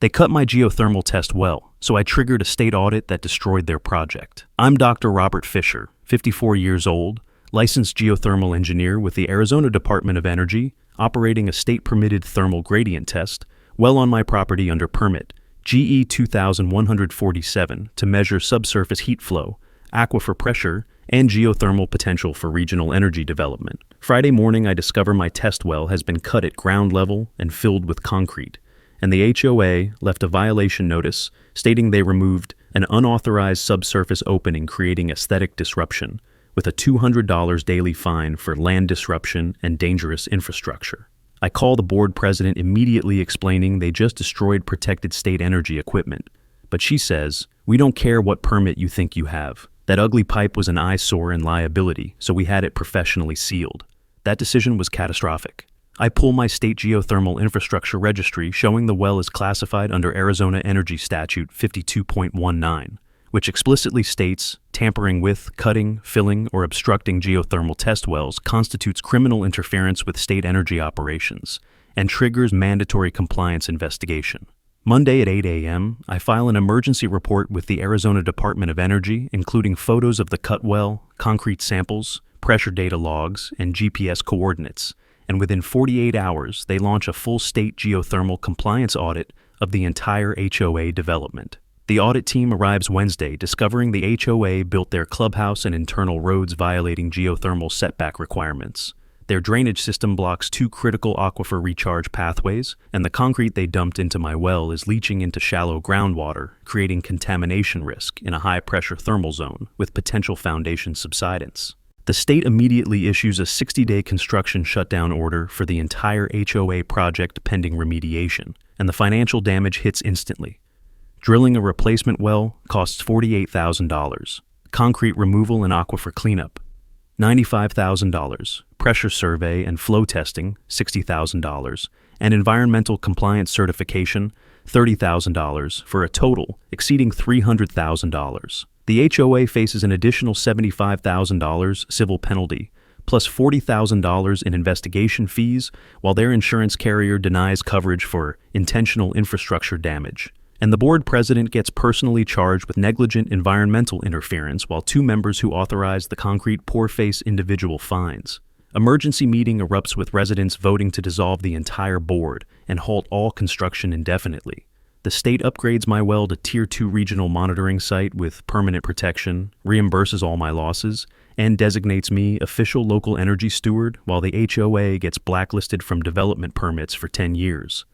They cut my geothermal test well, so I triggered a state audit that destroyed their project. I'm Dr. Robert Fisher, 54 years old, licensed geothermal engineer with the Arizona Department of Energy, operating a state-permitted thermal gradient test, well on my property under permit, GE 2147, to measure subsurface heat flow, aquifer pressure, and geothermal potential for regional energy development. Friday morning, I discover my test well has been cut at ground level and filled with concrete, and the HOA left a violation notice stating they removed an unauthorized subsurface opening creating aesthetic disruption, with a $200 daily fine for land disruption and dangerous infrastructure. I call the board president immediately explaining they just destroyed protected state energy equipment. But she says, "We don't care what permit you think you have. That ugly pipe was an eyesore and liability, so we had it professionally sealed." That decision was catastrophic. I pull my state geothermal infrastructure registry showing the well is classified under Arizona Energy Statute 52.19, which explicitly states tampering with, cutting, filling, or obstructing geothermal test wells constitutes criminal interference with state energy operations and triggers mandatory compliance investigation. Monday at 8 a.m., I file an emergency report with the Arizona Department of Energy, including photos of the cut well, concrete samples, pressure data logs, and GPS coordinates, and within 48 hours, they launch a full state geothermal compliance audit of the entire HOA development. The audit team arrives Wednesday, discovering the HOA built their clubhouse and internal roads violating geothermal setback requirements. Their drainage system blocks 2 critical aquifer recharge pathways, and the concrete they dumped into my well is leaching into shallow groundwater, creating contamination risk in a high-pressure thermal zone with potential foundation subsidence. The state immediately issues a 60-day construction shutdown order for the entire HOA project pending remediation, and the financial damage hits instantly. Drilling a replacement well costs $48,000. Concrete removal and aquifer cleanup, $95,000. Pressure survey and flow testing, $60,000. And environmental compliance certification, $30,000, for a total exceeding $300,000. The HOA faces an additional $75,000 civil penalty, plus $40,000 in investigation fees, while their insurance carrier denies coverage for intentional infrastructure damage. And the board president gets personally charged with negligent environmental interference, while 2 members who authorized the concrete pour face individual fines. Emergency meeting erupts with residents voting to dissolve the entire board and halt all construction indefinitely. The state upgrades my well to Tier 2 regional monitoring site with permanent protection, reimburses all my losses, and designates me official local energy steward, while the HOA gets blacklisted from development permits for 10 years.